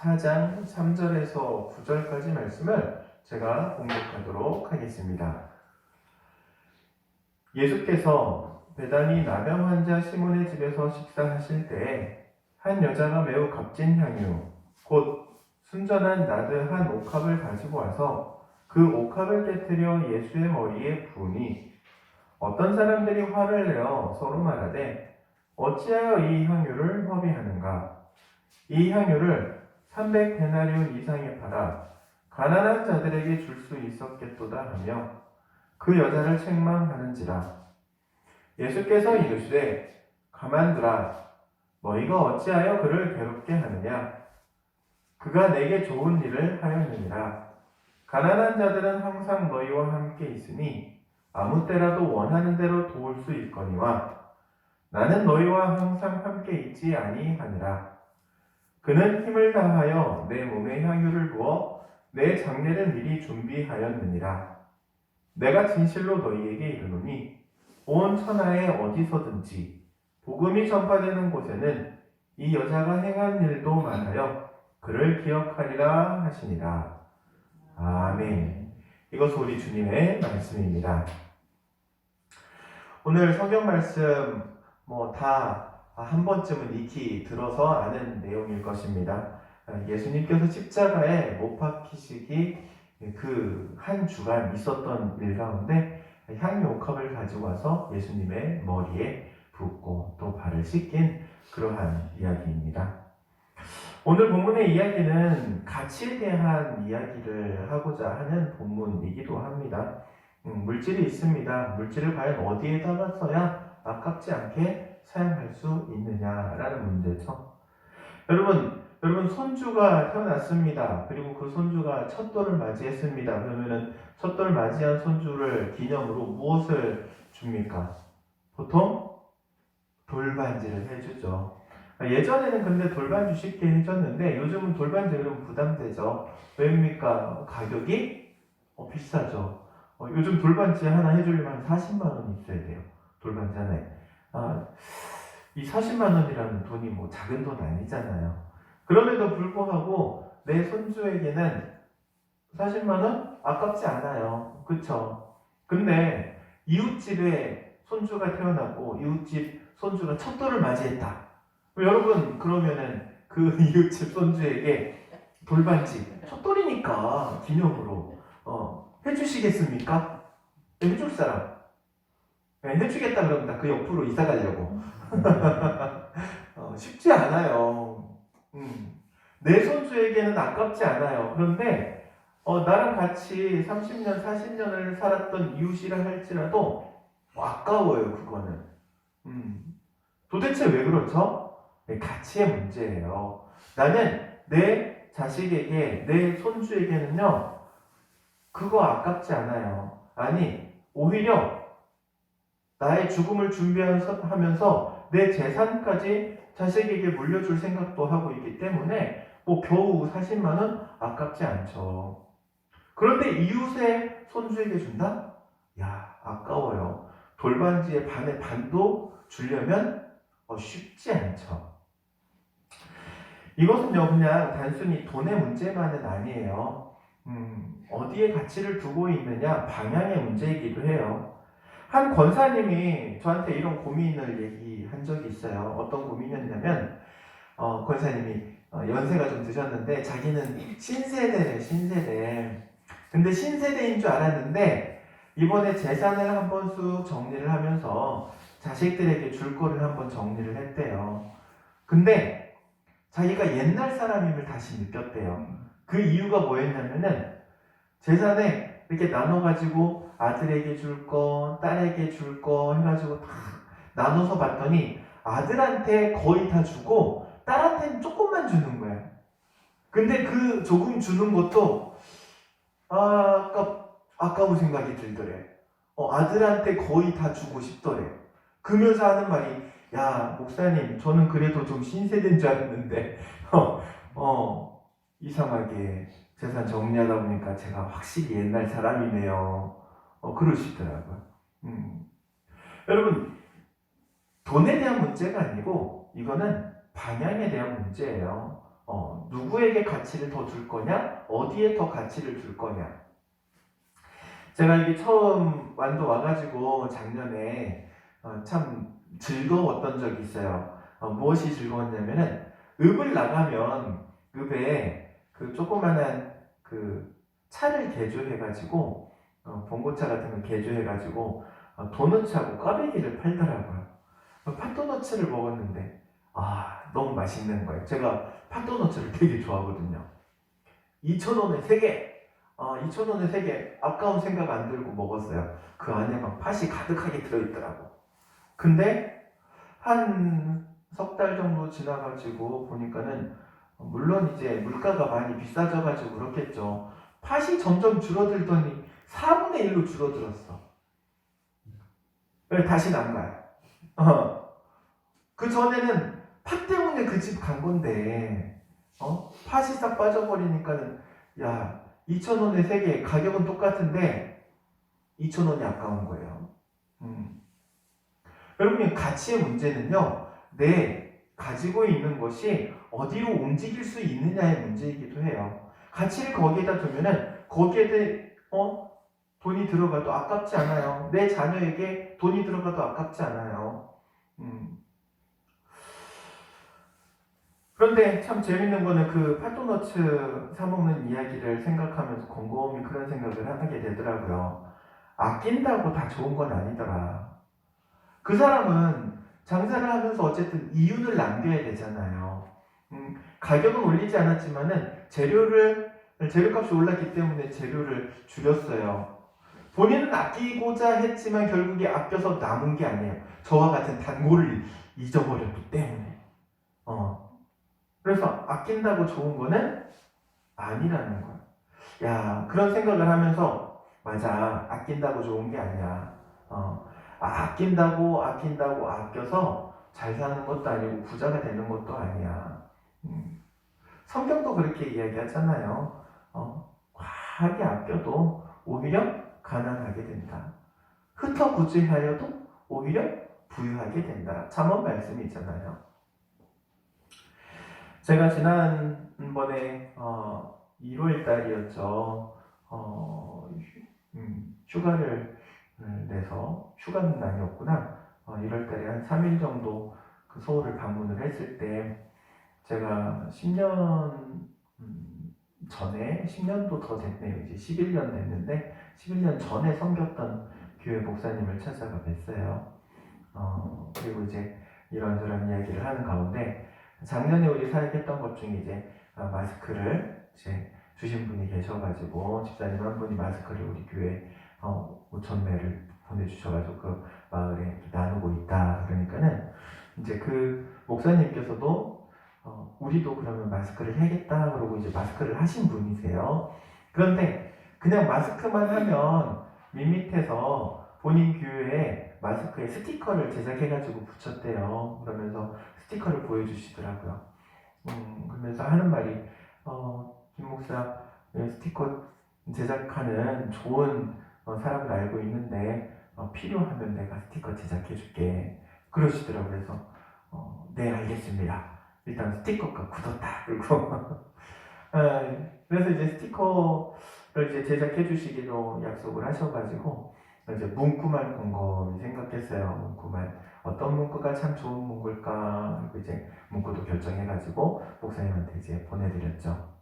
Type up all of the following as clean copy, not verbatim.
4장 3절에서 9절까지 말씀을 제가 공독하도록 하겠습니다. 예수께서 베다니 나병 환자 시몬의 집에서 식사하실 때에 한 여자가 매우 값진 향유, 곧 순전한 나드 한 옥합을 가지고 와서 그 옥합을 깨뜨려 예수의 머리에 부으니 어떤 사람들이 화를 내어 서로 말하되 어찌하여 이 향유를 허비하는가? 이 향유를 300데나리온 이상에 팔아 가난한 자들에게 줄 수 있었겠도다 하며 그 여자를 책망하는지라. 예수께서 이르시되 가만두라. 너희가 어찌하여 그를 괴롭게 하느냐? 그가 내게 좋은 일을 하였느니라. 가난한 자들은 항상 너희와 함께 있으니 아무 때라도 원하는 대로 도울 수 있거니와 나는 너희와 항상 함께 있지 아니하니라. 그는 힘을 다하여 내 몸에 향유를 부어 내 장례를 미리 준비하였느니라. 내가 진실로 너희에게 이르노니 온 천하에 어디서든지 복음이 전파되는 곳에는 이 여자가 행한 일도 많아요 그를 기억하리라 하시니라. 아멘. 이것은 우리 주님의 말씀입니다. 오늘 성경 말씀 다 한 번쯤은 익히 들어서 아는 내용일 것입니다. 예수님께서 십자가에 못 박히시기 그 한 주간 있었던 일 가운데 향유 옥합을 가지고 와서 예수님의 머리에 붓고 또 발을 씻긴 그러한 이야기입니다. 오늘 본문의 이야기는 가치에 대한 이야기를 하고자 하는 본문이기도 합니다. 물질이 있습니다. 물질을 과연 어디에다가 써야 아깝지 않게 사용할 수 있느냐라는 문제죠. 여러분 손주가 태어났습니다. 그리고 그 손주가 첫돌을 맞이했습니다. 그러면은 첫돌 맞이한 손주를 기념으로 무엇을 줍니까? 보통 돌반지를 해주죠. 예전에는 근데 돌반지 쉽게 해줬는데 요즘은 돌반지 그러면 부담되죠. 왜입니까? 가격이 비싸죠. 요즘 돌반지 하나 해주려면 40만 원 있어야 돼요. 돌반지 하나에. 이 40만 원이라는 돈이 작은 돈 아니잖아요. 그럼에도 불구하고 내 손주에게는 40만 원 아깝지 않아요. 그쵸? 근데 이웃집에 손주가 태어나고 이웃집 손주가 첫돌을 맞이했다. 여러분 그러면은 그 이웃집 손주에게 돌반지 첫돌이니까 기념으로 해주시겠습니까? 해줄 사람 해주겠다 그러면 나 그 옆으로 이사 가려고. 쉽지 않아요. 내 손주에게는 아깝지 않아요. 그런데 나랑 같이 30년, 40년을 살았던 이웃이라 할지라도 아까워요. 그거는. 도대체 왜 그렇죠? 가치의 문제예요. 나는 내 자식에게, 내 손주에게는요, 그거 아깝지 않아요. 아니, 오히려 나의 죽음을 준비하면서 내 재산까지 자식에게 물려줄 생각도 하고 있기 때문에 겨우 40만 원 아깝지 않죠. 그런데 이웃의 손주에게 준다? 야, 아까워요. 돌반지의 반의 반도 주려면 쉽지 않죠. 이것은요, 그냥 단순히 돈의 문제만은 아니에요. 어디에 가치를 두고 있느냐, 방향의 문제이기도 해요. 한 권사님이 저한테 이런 고민을 얘기한 적이 있어요. 어떤 고민이었냐면, 권사님이 연세가 좀 드셨는데, 자기는 신세대래, 신세대. 근데 신세대인 줄 알았는데, 이번에 재산을 한번 쑥 정리를 하면서 자식들에게 줄 거를 한번 정리를 했대요. 근데 자기가 옛날 사람임을 다시 느꼈대요. 그 이유가 뭐였냐면은, 재산에 이렇게 나눠가지고 아들에게 줄 거, 딸에게 줄 거 해가지고 다 나눠서 봤더니 아들한테 거의 다 주고 딸한테는 조금만 주는 거야. 근데 그 조금 주는 것도 아까운 생각이 들더래. 아들한테 거의 다 주고 싶더래. 그러면서 하는 말이, 야, 목사님, 저는 그래도 좀 신세대인 줄 알았는데 이상하게 재산 정리하다 보니까 제가 확실히 옛날 사람이네요. 그러시더라고요. 여러분, 돈에 대한 문제가 아니고 이거는 방향에 대한 문제예요. 누구에게 가치를 더 줄 거냐? 어디에 더 가치를 줄 거냐? 제가 이게 처음 완도 와가지고 작년에 참 즐거웠던 적이 있어요. 무엇이 즐거웠냐면은 읍을 나가면 읍에 그 조그만한 그 차를 개조해가지고 봉고차 같은 거 개조해가지고 도너츠하고 꽈배기를 팔더라고요. 팥도너츠를 먹었는데 너무 맛있는 거예요. 제가 팥도너츠를 되게 좋아하거든요. 2,000원에 3개 2,000원에 3개 아까운 생각 안 들고 먹었어요. 그 안에 막 팥이 가득하게 들어있더라고. 근데 한 석 달 정도 지나가지고 보니까는 물론 이제 물가가 많이 비싸져가지고 그렇겠죠. 팥이 점점 줄어들더니 4분의 1로 줄어들었어. 왜 다시는 안 가요? 그 전에는 팥 때문에 그 집 간 건데 팥이 싹 빠져버리니까는 야 2,000원에 3개 가격은 똑같은데 2,000원이 아까운 거예요. 여러분 가치의 문제는요. 내 가지고 있는 것이 어디로 움직일 수 있느냐의 문제이기도 해요. 가치를 거기에다 두면은 거기에 돈이 들어가도 아깝지 않아요. 내 자녀에게 돈이 들어가도 아깝지 않아요. 그런데 참 재밌는 거는 그 팥도너츠 사먹는 이야기를 생각하면서 곰곰이 그런 생각을 하게 되더라고요. 아낀다고 다 좋은 건 아니더라. 그 사람은 장사를 하면서 어쨌든 이윤을 남겨야 되잖아요. 가격은 올리지 않았지만은 재료값이 올랐기 때문에 재료를 줄였어요. 본인은 아끼고자 했지만 결국에 아껴서 남은 게 아니에요. 저와 같은 단골을 잊어버렸기 때문에. 그래서 아낀다고 좋은 거는 아니라는 거야. 야, 그런 생각을 하면서 맞아. 아낀다고 좋은 게 아니야. 아낀다고 아껴서 잘 사는 것도 아니고 부자가 되는 것도 아니야. 성경도 그렇게 이야기하잖아요. 과하게 아껴도 오히려 가난하게 된다. 흩어 구제하여도 오히려 부유하게 된다. 잠언 말씀이 있잖아요. 제가 지난번에 1월 달이었죠. 휴가를 내서 휴가는 아니었구나. 1월 달에 한 3일 정도 그 서울을 방문을 했을 때 제가 10년 전에 10년도 더 됐네요. 이제 11년 됐는데 11년 전에 섬겼던 교회 목사님을 찾아가 뵀어요. 그리고 이제 이런저런 이야기를 하는 가운데 작년에 우리 사역했던 것 중에 이제 마스크를 이제 주신 분이 계셔가지고 집사님 한 분이 마스크를 우리 교회 5,000매를 보내주셔가지고 그 마을에 나누고 있다. 그러니까는 이제 그 목사님께서도 우리도 그러면 마스크를 해야겠다. 그러고 이제 마스크를 하신 분이세요. 그런데 그냥 마스크만 하면 밋밋해서 본인 교회에 마스크에 스티커를 제작해가지고 붙였대요. 그러면서 스티커를 보여주시더라고요. 그러면서 하는 말이 김 목사 스티커 제작하는 좋은 사람을 알고 있는데 필요하면 내가 스티커 제작해줄게 그러시더라고요. 그래서 네 알겠습니다. 일단 스티커가 굳었다. 그리고 그래서 이제 스티커를 이제 제작해 주시기로 약속을 하셔가지고 이제 문구만 곰곰이 생각했어요. 문구만 어떤 문구가 참 좋은 문구일까? 그리고 이제 문구도 결정해가지고 목사님한테 이제 보내드렸죠.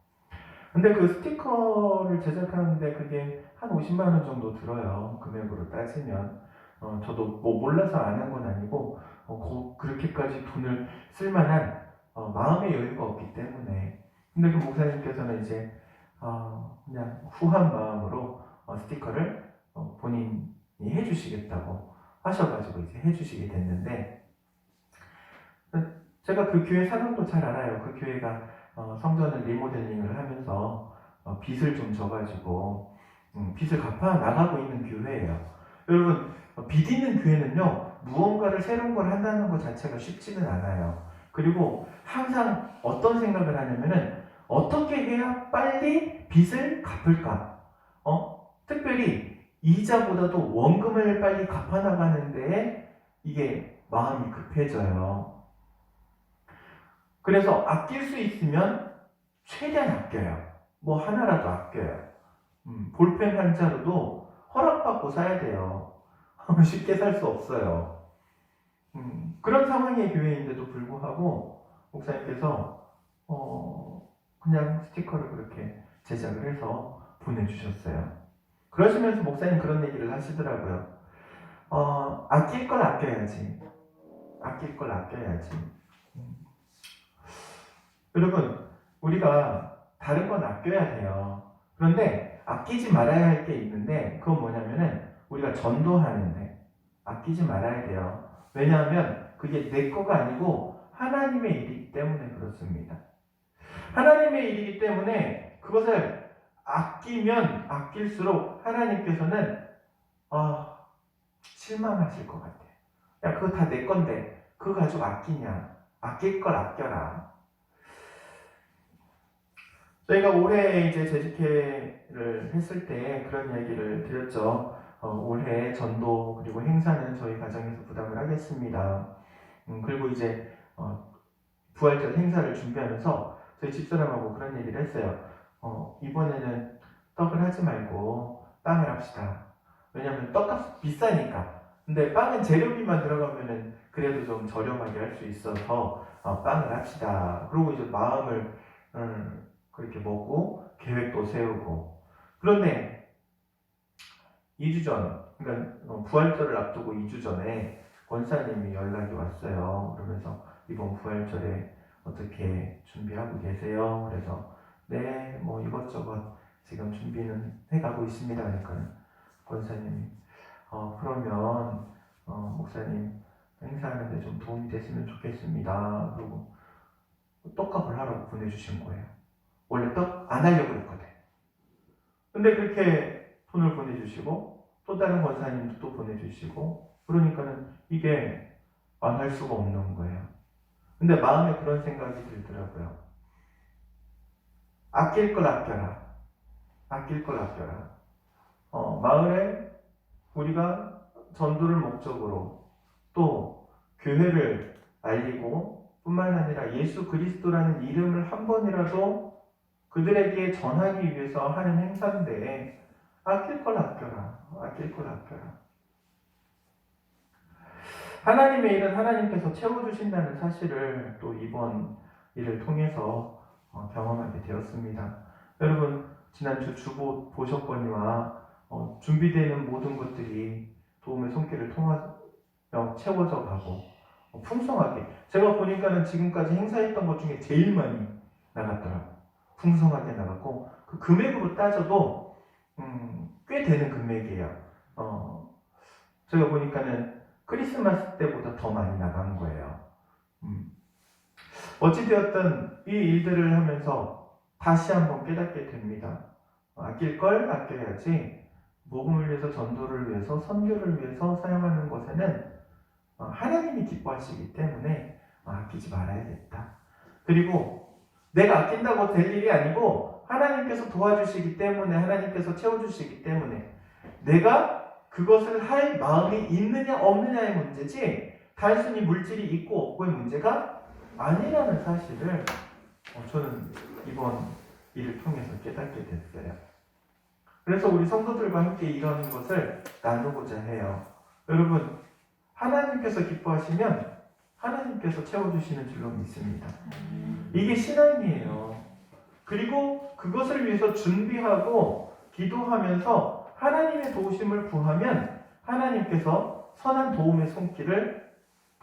근데 그 스티커를 제작하는데 그게 한 50만 원 정도 들어요. 금액으로 따지면. 저도 뭐 몰라서 안 한 건 아니고 그렇게까지 돈을 쓸 만한 마음의 여유가 없기 때문에. 근데 그 목사님께서는 이제 그냥 후한 마음으로 스티커를 본인이 해주시겠다고 하셔가지고 이제 해주시게 됐는데 제가 그 교회 상황도 잘 알아요. 그 교회가 성전을 리모델링을 하면서 빚을 좀 져가지고 빚을 갚아 나가고 있는 교회예요. 여러분 빚 있는 교회는요 무언가를 새로운 걸 한다는 것 자체가 쉽지는 않아요. 그리고 항상 어떤 생각을 하냐면은 어떻게 해야 빨리 빚을 갚을까? 특별히 이자보다도 원금을 빨리 갚아 나가는 데에 이게 마음이 급해져요. 그래서 아낄 수 있으면 최대한 아껴요. 뭐 하나라도 아껴요. 볼펜 한 자루도 허락받고 사야 돼요. 쉽게 살 수 없어요. 그런 상황의 교회인데도 불구하고 목사님께서 그냥 스티커를 그렇게 제작을 해서 보내주셨어요. 그러시면서 목사님 그런 얘기를 하시더라고요. 아낄 걸 아껴야지. 아낄 걸 아껴야지. 여러분, 우리가 다른 건 아껴야 돼요. 그런데 아끼지 말아야 할 게 있는데 그건 뭐냐면은 우리가 전도하는데 아끼지 말아야 돼요. 왜냐하면 그게 내 거가 아니고 하나님의 일이기 때문에 그렇습니다. 하나님의 일이기 때문에 그것을 아끼면 아낄수록 하나님께서는 실망하실 것 같아요. 야, 그거 다 내 건데 그거 가지고 아끼냐? 아낄 걸 아껴라. 저희가 올해 이제 재직회를 했을 때 그런 얘기를 드렸죠. 올해 전도 그리고 행사는 저희 가정에서 부담을 하겠습니다. 그리고 이제 부활절 행사를 준비하면서 저희 집사람하고 그런 얘기를 했어요. 이번에는 떡을 하지 말고 빵을 합시다. 왜냐하면 떡값이 비싸니까. 근데 빵은 재료비만 들어가면은 그래도 좀 저렴하게 할 수 있어서 빵을 합시다. 그리고 이제 마음을 그렇게 먹고 계획도 세우고. 그런데 2주 전, 그러니까 부활절을 앞두고 2주 전에 권사님이 연락이 왔어요. 그러면서 이번 부활절에 어떻게 준비하고 계세요? 그래서 네, 뭐 이것저것 지금 준비는 해가고 있습니다. 그러니까 권사님이 그러면 목사님 행사하는데 좀 도움이 됐으면 좋겠습니다. 그리고 떡값을 하라고 보내주신 거예요. 원래 떡 안 하려고 했거든. 근데 그렇게 돈을 보내주시고 또 다른 권사님도 또 보내주시고 그러니까는 이게 안 할 수가 없는 거예요. 근데 마음에 그런 생각이 들더라고요. 아낄 걸 아껴라. 아낄 걸 아껴라. 마을에 우리가 전도를 목적으로 또 교회를 알리고 뿐만 아니라 예수 그리스도라는 이름을 한 번이라도 그들에게 전하기 위해서 하는 행사인데 아낄 걸 아껴라. 아낄 걸 아껴라. 하나님의 일은 하나님께서 채워주신다는 사실을 또 이번 일을 통해서 경험하게 되었습니다. 여러분, 지난주 주보 보셨거니와 준비되는 모든 것들이 도움의 손길을 통하여 채워져 가고 풍성하게, 제가 보니까는 지금까지 행사했던 것 중에 제일 많이 나갔더라고요. 풍성하게 나갔고 그 금액으로 따져도 꽤 되는 금액이에요. 제가 보니까는 크리스마스 때보다 더 많이 나간 거예요. 어찌되었든 이 일들을 하면서 다시 한번 깨닫게 됩니다. 아낄 걸 아껴야지. 복음을 위해서, 전도를 위해서, 선교를 위해서 사용하는 것에는 하나님이 기뻐하시기 때문에 아끼지 말아야겠다. 그리고 내가 아낀다고 될 일이 아니고 하나님께서 도와주시기 때문에, 하나님께서 채워주시기 때문에 내가 그것을 할 마음이 있느냐 없느냐의 문제지 단순히 물질이 있고 없고의 문제가 아니라는 사실을 저는 이번 일을 통해서 깨닫게 됐어요. 그래서 우리 성도들과 함께 이런 것을 나누고자 해요. 여러분, 하나님께서 기뻐하시면 하나님께서 채워주시는 줄로 믿습니다. 이게 신앙이에요. 그리고 그것을 위해서 준비하고 기도하면서 하나님의 도우심을 구하면 하나님께서 선한 도움의 손길을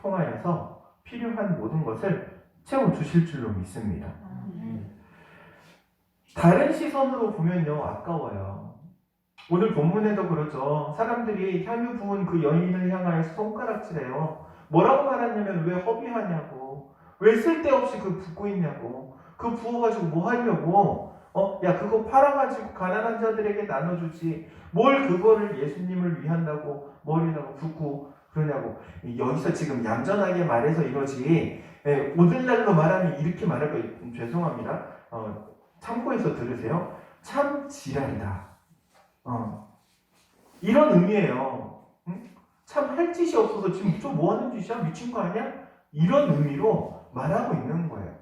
통하여서 필요한 모든 것을 채워주실 줄로 믿습니다. 다른 시선으로 보면요, 아까워요. 오늘 본문에도 그렇죠. 사람들이 향유 부은 그 여인을 향하여서 손가락질해요. 뭐라고 말하냐면 왜 허비하냐고, 왜 쓸데없이 그 붓고 있냐고, 그 부어가지고 뭐 하려고, 야 그거 팔아가지고 가난한 자들에게 나눠주지 뭘 그거를 예수님을 위한다고 머리에다가 붓고 그러냐고. 여기서 지금 얌전하게 말해서 이러지 오늘날로 말하면 이렇게 말할 거 죄송합니다. 참고해서 들으세요. 참 지랄이다. 이런 의미예요. 응? 참 할 짓이 없어서 지금 좀 뭐하는 짓이야? 미친 거 아니야? 이런 의미로 말하고 있는 거예요.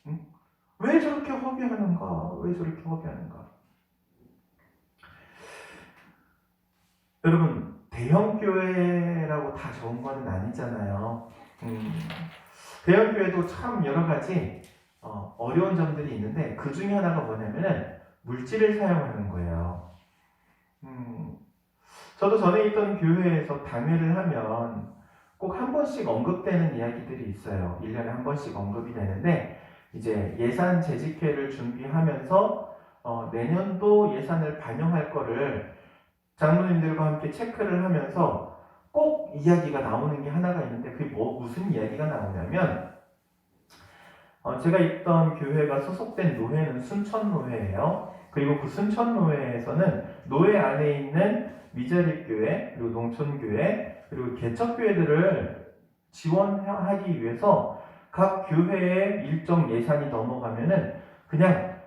응? 왜 저렇게 허비하는가? 왜 저렇게 허비하는가? 여러분, 대형 교회라고 다 좋은 건 아니잖아요. 대형 교회도 참 여러 가지 어려운 점들이 있는데 그 중에 하나가 뭐냐면은 물질을 사용하는 거예요. 저도 전에 있던 교회에서 당회를 하면 꼭 한 번씩 언급되는 이야기들이 있어요. 1년에 한 번씩 언급이 되는데 이제 예산 재직회를 준비하면서 내년도 예산을 반영할 거를 장로님들과 함께 체크를 하면서 꼭 이야기가 나오는 게 하나가 있는데 그게 무슨 이야기가 나오냐면 제가 있던 교회가 소속된 노회는 순천노회예요. 그리고 그 순천노회에서는 노회 안에 있는 미자립교회, 그리고 농촌교회, 그리고 개척교회들을 지원하기 위해서 각 교회의 일정 예산이 넘어가면은 그냥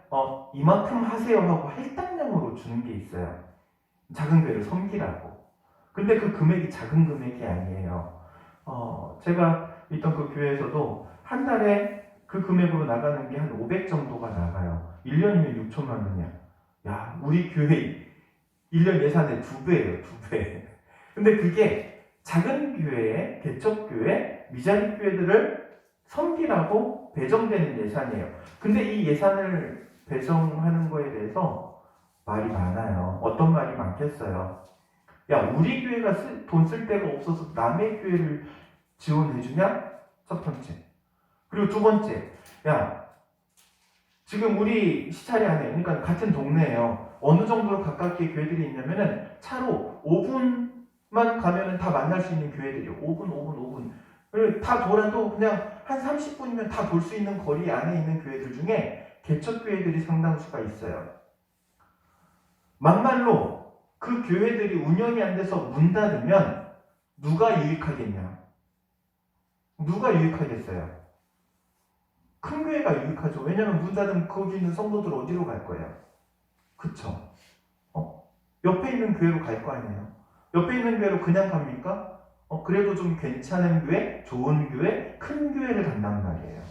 이만큼 하세요 하고 할당량으로 주는 게 있어요. 작은 교회를 섬기라고. 근데 그 금액이 작은 금액이 아니에요. 제가 있던 그 교회에서도 한 달에 그 금액으로 나가는 게 한 500 정도가 나가요. 1년이면 6천만 원이야. 야, 우리 교회 1년 예산의 2배예요, 2배. 근데 그게 작은 교회, 개척교회, 미자립교회들을 섬기라고 배정되는 예산이에요. 근데 이 예산을 배정하는 거에 대해서 말이 많아요. 어떤 말이 많겠어요? 야, 우리 교회가 돈 쓸 데가 없어서 남의 교회를 지원해주냐? 첫 번째. 그리고 두 번째, 야, 지금 우리 시차리 안에, 그러니까 같은 동네예요. 어느 정도로 가깝게 교회들이 있냐면은 차로 5분만 가면은 다 만날 수 있는 교회들이요. 5분. 다 돌아도 그냥 한 30분이면 다 돌 수 있는 거리 안에 있는 교회들 중에 개척교회들이 상당수가 있어요. 막말로 그 교회들이 운영이 안 돼서 문 닫으면 누가 유익하겠냐? 누가 유익하겠어요? 큰 교회가 유익하죠. 왜냐하면 문 닫으면 거기 있는 성도들 어디로 갈 거예요? 그쵸? 옆에 있는 교회로 갈 거 아니에요? 옆에 있는 교회로 그냥 갑니까? 그래도 좀 괜찮은 교회, 좋은 교회, 큰 교회를 간단 말이에요.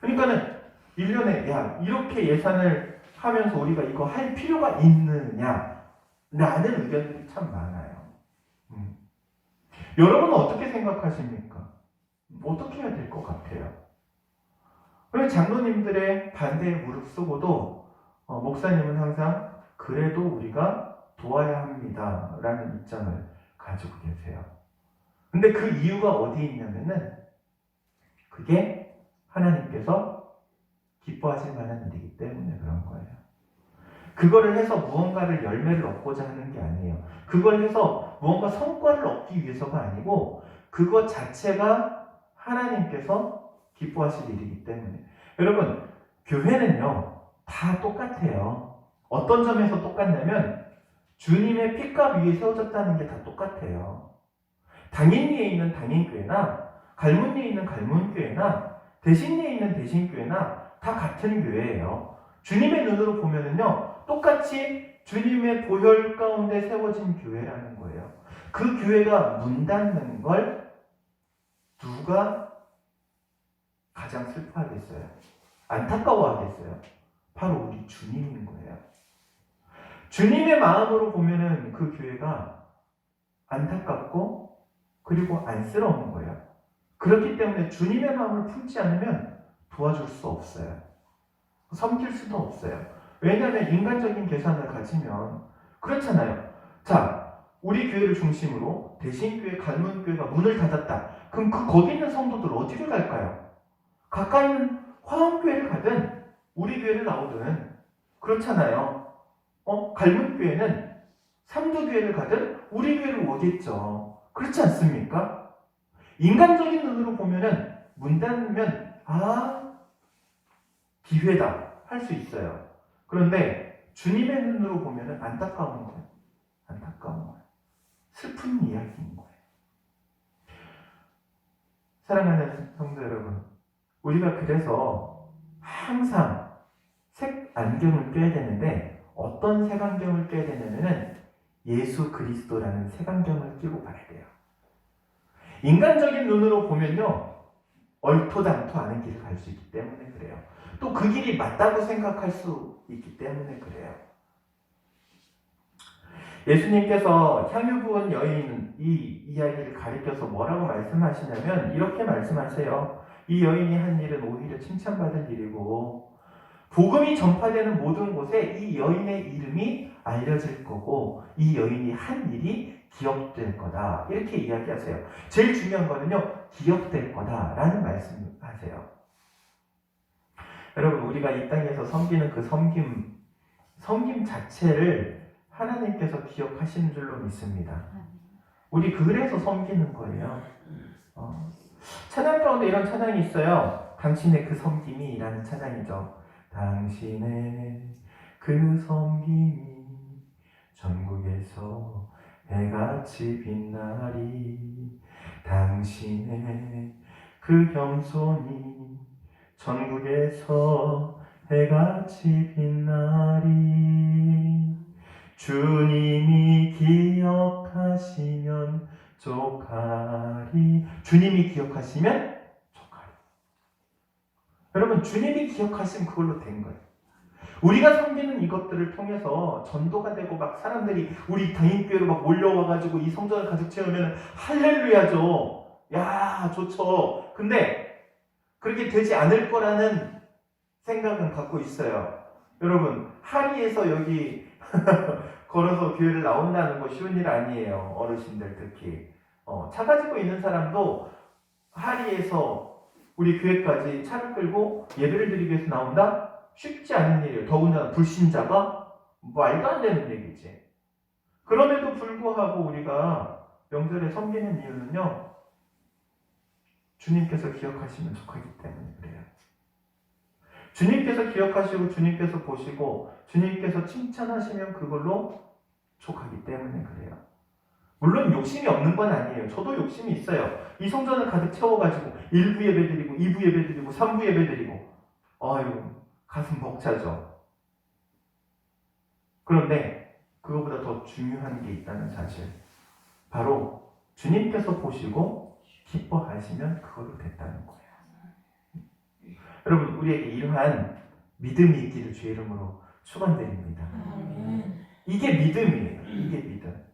그러니까는 1년에 야, 이렇게 예산을 하면서 우리가 이거 할 필요가 있느냐? 라는 의견들이 참 많아요. 여러분은 어떻게 생각하십니까? 어떻게 해야 될 것 같아요? 그래서 장로님들의 반대에 무릎 쓰고도 목사님은 항상 그래도 우리가 도와야 합니다 라는 입장을 가지고 계세요. 근데 그 이유가 어디에 있냐면은 그게 하나님께서 기뻐하실 만한 일이기 때문에 그런 거예요. 그거를 해서 무언가를 열매를 얻고자 하는 게 아니에요. 그걸 해서 무언가 성과를 얻기 위해서가 아니고 그것 자체가 하나님께서 기뻐하실 일이기 때문에. 여러분, 교회는요 다 똑같아요. 어떤 점에서 똑같냐면 주님의 핏값 위에 세워졌다는 게 다 똑같아요. 당인리에 있는 당인교회나 갈문리에 있는 갈문교회나 대신리에 있는 대신교회나 다 같은 교회예요. 주님의 눈으로 보면은요 똑같이 주님의 보혈 가운데 세워진 교회라는 거예요. 그 교회가 문 닫는 걸 누가 가장 슬퍼하겠어요? 안타까워하겠어요? 바로 우리 주님인 거예요. 주님의 마음으로 보면은 그 교회가 안타깝고 그리고 안쓰러운 거예요. 그렇기 때문에 주님의 마음을 품지 않으면 도와줄 수 없어요. 섬길 수도 없어요. 왜냐하면 인간적인 계산을 가지면 그렇잖아요. 자, 우리 교회를 중심으로 대신교회, 갈문교회가 문을 닫았다. 그럼 거기 있는 성도들 어디를 갈까요? 가까이 있는 화엄교회를 가든 우리 교회를 나오든 그렇잖아요. 갈문교회는 삼두교회를 가든 우리 교회를 오겠죠. 그렇지 않습니까? 인간적인 눈으로 보면은 문 닫으면 기회다 할 수 있어요. 그런데 주님의 눈으로 보면은 안타까운 거예요. 안타까운 거예요. 슬픈 이야기인 거예요. 사랑하는 성도 여러분, 우리가 그래서 항상 색 안경을 껴야 되는데 어떤 색안경을 껴야 되냐면은 예수 그리스도라는 색안경을 끼고 봐야 돼요. 인간적인 눈으로 보면요 얼토당토 않은 길을 갈 수 있기 때문에 그래요. 또 그 길이 맞다고 생각할 수 있기 때문에 그래요. 예수님께서 향유 부은 여인 이 이야기를 가리켜서 뭐라고 말씀하시냐면 이렇게 말씀하세요. 이 여인이 한 일은 오히려 칭찬받을 일이고 복음이 전파되는 모든 곳에 이 여인의 이름이 알려질 거고 이 여인이 한 일이 기억될 거다. 이렇게 이야기하세요. 제일 중요한 거는요. 기억될 거다라는 말씀하세요. 여러분 우리가 이 땅에서 섬기는 그 섬김 자체를 하나님께서 기억하시는 줄로 믿습니다. 우리 그래서 섬기는 거예요. 찬양 가운데 이런 찬양이 있어요. 당신의 그 섬김이 라는 찬양이죠. 당신의 그 섬김이 전국에서 해같이 빛나리. 당신의 그 겸손이 전국에서 해같이 빛나리. 주님이 기억하시면 족하리. 주님이 기억하시면 족하리. 여러분 주님이 기억하시면 그걸로 된 거예요. 우리가 섬기는 이것들을 통해서 전도가 되고 막 사람들이 우리 다인교회로 막 몰려와가지고 이 성전을 가득 채우면 할렐루야죠. 야 좋죠. 근데 그렇게 되지 않을 거라는 생각은 갖고 있어요. 여러분 하리에서 여기 걸어서 교회를 나온다는 거 쉬운 일 아니에요. 어르신들 특히 차 가지고 있는 사람도 하리에서 우리 교회까지 차를 끌고 예배를 드리기 위해서 나온다? 쉽지 않은 일이에요. 더군다나 불신자가 말도 안 되는 얘기지. 그럼에도 불구하고 우리가 명절에 섬기는 이유는요. 주님께서 기억하시면 족하기 때문에 그래요. 주님께서 기억하시고 주님께서 보시고 주님께서 칭찬하시면 그걸로 족하기 때문에 그래요. 물론 욕심이 없는 건 아니에요. 저도 욕심이 있어요. 이 성전을 가득 채워가지고 1부 예배 드리고 2부 예배 드리고 3부 예배 드리고 아유 가슴 벅차죠. 그런데 그거보다 더 중요한 게 있다는 사실. 바로 주님께서 보시고 기뻐하시면 그걸로 됐다는 거예요. 여러분 우리에게 이러한 믿음이 있기를 주의 이름으로 축원드립니다. 이게 믿음이에요. 이게 믿음.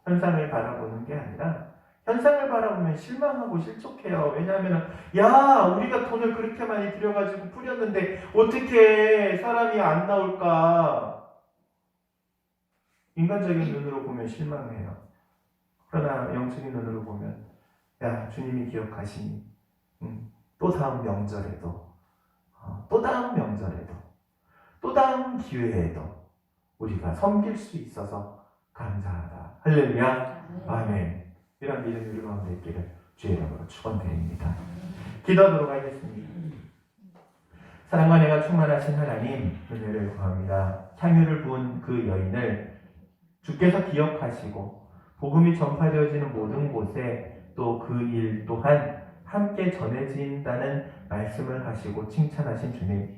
현상을 바라보는 게 아니라 현상을 바라보면 실망하고 실족해요. 왜냐하면 야 우리가 돈을 그렇게 많이 들여가지고 뿌렸는데 어떻게 사람이 안 나올까. 인간적인 눈으로 보면 실망해요. 그러나 영적인 눈으로 보면 야 주님이 기억하시니 또 다음 명절에도 또 다음 명절에도 또 다음 기회에도 우리가 섬길 수 있어서 감사하다. 할렐루야. 아멘. 이런 믿음이 우리 가운데 있기를 주의 이름으로 축원드립니다. 기도하도록 하겠습니다. 사랑과 은혜가 충만하신 하나님 은혜를 구합니다. 향유를 부은 그 여인을 주께서 기억하시고 복음이 전파되어지는 모든 곳에 또 그 일 또한 함께 전해진다는 말씀을 하시고 칭찬하신 주님,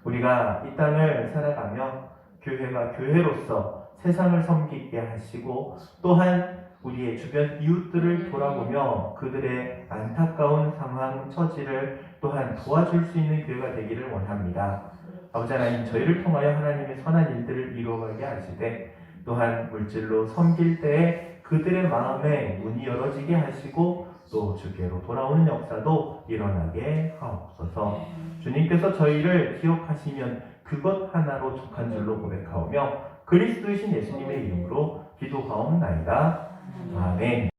우리가 이 땅을 살아가며 교회가 교회로서 세상을 섬기게 하시고 또한 우리의 주변 이웃들을 돌아보며 그들의 안타까운 상황, 처지를 또한 도와줄 수 있는 교회가 되기를 원합니다. 아버지 하나님, 저희를 통하여 하나님의 선한 일들을 이루어가게 하시되 또한 물질로 섬길 때에 그들의 마음에 문이 열어지게 하시고 또 주께로 돌아오는 역사도 일어나게 하옵소서. 주님께서 저희를 기억하시면 그것 하나로 족한 줄로 고백하오며 그리스도이신 예수님의 이름으로 기도하옵나이다. 아멘.